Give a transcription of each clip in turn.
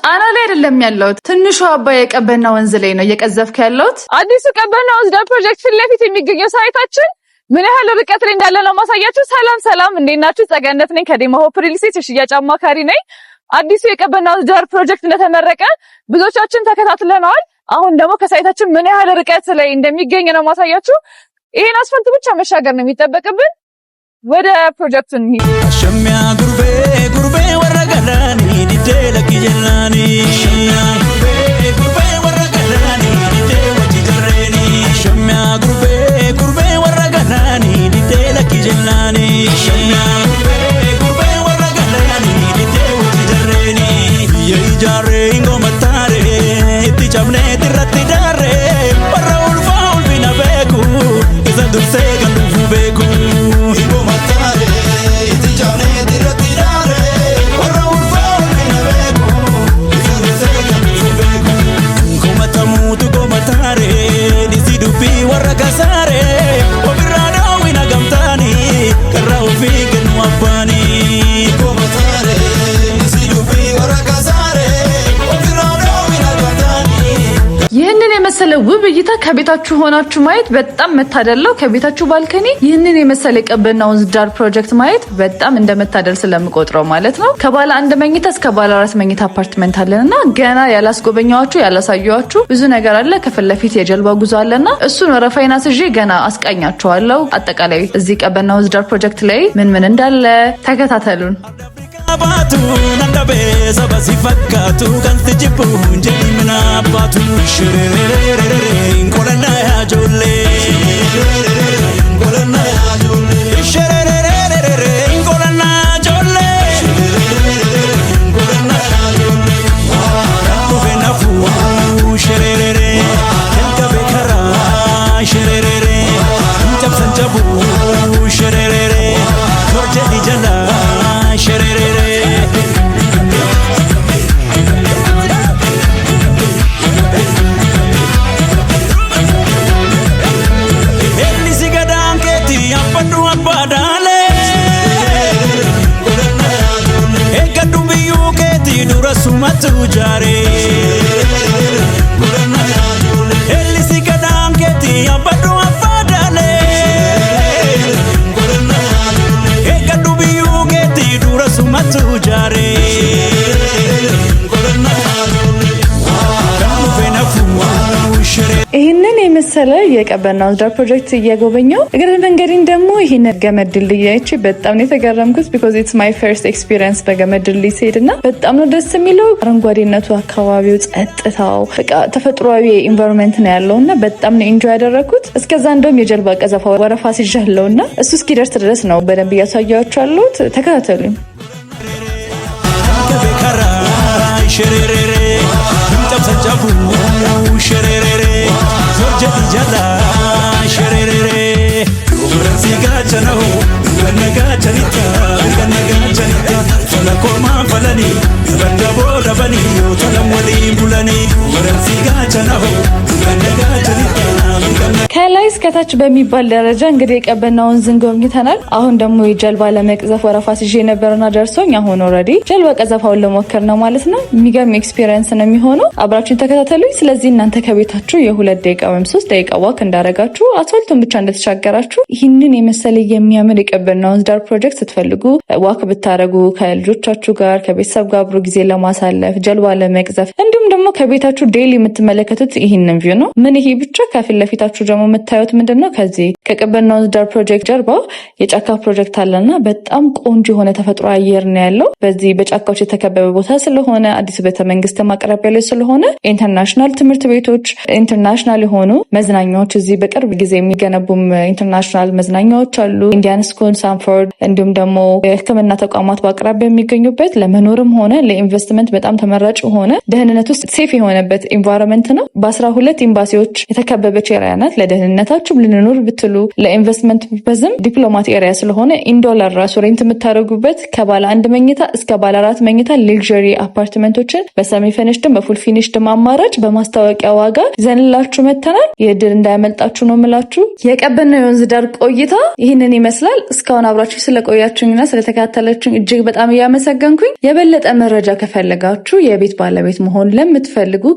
ጣና ላይ አይደለም ያለሁት ትንሹ አባይ የቀበና ወንዝ ላይ ነው እየቀዘፍኩ ያለሁት። አዲሱ ቀበና ወንዝ ዳር ፕሮጀክት ፊት ለፊት የሚገኘው ሳይታችን ምን ያህል ርቀት ላይ እንዳለ ነው ማሳያችሁ። ሰላም እንዴት ናችሁ? ጸጋነት ነኝ ከዴማ ሆፕ ሪል ስቴት የሽያጭ አማካሪ ነኝ። አዲሱ የቀበና ወንዝ ዳር ፕሮጀክት እንደተመረቀ ብዙዎቻችን ተከታትለናል። አሁን ደግሞ ከሳይታችን ምን ያህል ርቀት ላይ እንደሚገኝ ነው ማሳያችሁ። ይሄን አስፋልት ብቻ መሻገር ነው የሚጠበቅብን። ወደ ፕሮጀክቱ እንሂድ። ሸሚያ ጉርቤ ወረገላኒ ዲዴ ለኪጀላኒ ሸሚያ ጉርቤ ወረገላኒ ዲዴ ወጂጀሬኒ ሸሚያ ጉርቤ ወረገላኒ ዲዴ ለኪጀላኒ ሸሚያ ጉርቤ ወረገላኒ ዲዴ ወጂጀሬኒ የኢጃሬ እንጎመታሬ ኢትጫምኔ ትረቲ ዳሬ ወራውል ፋውል ቢናቤኩ ኢዘዱሴ ገንዱፉ ቤኩ ውብ እይታ ከቤታችሁ ሆናችሁ ማየት በጣም መታደለው። ከቤታችሁ ባልከኒ ይህንን የመሰለ የቀበና ወንዝ ዳር ፕሮጀክት ማየት በጣም እንደመታደል ስለምቆጥረው ማለት ነው። ከባለ 1 መኝታ እስከ ባለ 4 መኝታ አፓርትመንት አለና ገና ያላስጎበኛችሁ ያላሳየዋችሁ ብዙ ነገር አለ። ከፊት ለፊት የጀልባ ጉዞ አለና እሱን ወረፋይና ስጄ ገና አስቃኛችኋለሁ። አጠቃላይ እዚህ ቀበና ወንዝ ዳር ፕሮጀክት ላይ ምን እንዳለ ተከታተሉን። Abatu nandabe sabasi fakatu kantijibu njeli mina abatu shirerere inkolana ya jolle inkolana ya jolle shirerere inkolana jolle inkolana ya jolle kufena fu shirerere kabe kara shirerere jab sanjabu shirerere korje di jala shirerere Sumatu jare Elisi kadam keti abadu afadale Ekadu biyu keti dura sumatu jare ይህንን የመሰለ የቀበና ወንዝ ዳር ፕሮጀክት እየጎበኘው እግረ መንገድን ደግሞ ይህንን ገመድ ድልድይ አይቼ በጣም ነው የተገረምኩት። because it's my first experience በገመድ ድልድይ ሲሄድና በጣም ነው ደስ የሚለው። አረንጓዴነቱ፣ አካባቢው፣ ጸጥታው በቃ ተፈጥሯዊ ኢንቫይሮንመንት ነው ያለውና በጣም ነው ኢንጆይ ያደረኩት። እስከዛ እንደውም የጀልባ ቀዘፋ ወረፋ ሲጀለውና እሱ እስኪደርስ ድረስ ነው በደንብ እያሳያችሁ ያለሁት። ተከታተሉኝ። ሰጃቡ ሸረረረ ዞርጀት ጀላ ሸረረረ ወረሲ ጋቸነው ገነጋቸኒታ ገነጋቸኒታ ፈለኮማ ፈለኒ በደቦ ደበኒ ተለምወሊ ቡለኒ ወረሲ ጋቸነው ገነጋቸኒታ ከላይ እስከታች በሚባል ደረጃ እንግዲህ የቀበና ወንዝን ጎብኝተናል። አሁን ደግሞ የጀልባ ለመቅዘፍ ወረፋ ሲዤ ነበርና ደርሶኝ አሁን ኦሬዲ ጀልባ ቀዘፋውን ለሞከር ነው ማለት ነው። የሚገርም ኤክስፒሪየንስ ነው የሚሆነው። አብራችሁን ተከታተሉኝ። ስለዚህ እናንተ ከቤታችሁ የ2 ደቂቃ ወይም 3 ደቂቃ ዋክ እንዳረጋችሁ አስፋልቱን ብቻ እንደተሻገራችሁ ይህንን የመሰለ የሚያምር የቀበና ወንዝ ዳር ፕሮጀክት ስትፈልጉ ዋክ ብታረጉ ከልጆቻችሁ ጋር ከቤተሰብ ጋር አብሮ ጊዜ ለማሳለፍ ጀልባ ለመቅዘፍ እንዲሁም ደግሞ ከቤታችሁ ዴይሊ የምትመለከቱት ይህንን ቪው ነው። ምን ይሄ ብቻ ከፊት ለፊታችሁ ደግሞ የምታዩት ምንድነው? ከዚህ ከቀበና ወንዝ ዳር ፕሮጀክት ጀርባ የጫካ ፕሮጀክት አለና በጣም ቆንጆ የሆነ ተፈጥሮ አየር ነው ያለው። በዚህ በጫካዎች የተከበበ ቦታ ስለሆነ አዲስ ቤተመንግስት ማቅረቢያ ላይ ስለሆነ ኢንተርናሽናል ትምህርት ቤቶች፣ ኢንተርናሽናል የሆኑ መዝናኛዎች እዚህ በቅርብ ጊዜ የሚገነቡም ኢንተርናሽናል መዝናኛዎች አሉ። ኢንዲያን ስኩል፣ ሳንፎርድ እንዲሁም ደግሞ የሕክምና ተቋማት በአቅራቢያ የሚገኙበት ለመኖርም ሆነ ለኢንቨስትመንት በጣም ተመራጭ ሆነ ደህንነት ውስጥ ሴፍ የሆነበት ኢንቫይሮንመንት ነው። በ12 ኤምባሲዎች የተከበበች ኤሪያ ናት። ለደህንነታችሁ ልንኖር ብትሉ ለኢንቨስትመንት ፐርፐዝም ዲፕሎማት ኤሪያ ስለሆነ ኢንዶላር ራሱ ሬንት የምታደርጉበት ከባለ 1 መኝታ እስከ ባለ 4 መኝታ ሌክዠሪ አፓርትመንቶችን በሰሚ ፊኒሽድም በፉል ፊኒሽድም አማራጭ በማስታወቂያ ዋጋ ይዘንላችሁ መተናል። የድል እንዳያመልጣችሁ ነው የምላችሁ። የቀበና የወንዝ ዳር ቆይታ ይህንን ይመስላል። እስካሁን አብራችሁ ስለቆያችሁኝና ስለተከታተላችሁኝ እጅግ በጣም እያመሰገንኩኝ የበለጠ መረጃ ከፈለጋችሁ የቤት ባለቤት መሆን ለምትፈልጉ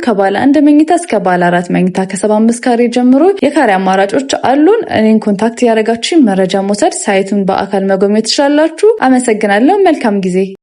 ከባለ 1 መኝታ እስከ ባለ 4 መኝታ ከ75 ካሬ ጀምሮ የካሬ አማራጮች አሉን። እኔን ኮንታክት ያደረጋችሁ መረጃ መውሰድ ሳይቱን በአካል መጎብኘት ትችላላችሁ። አመሰግናለሁ። መልካም ጊዜ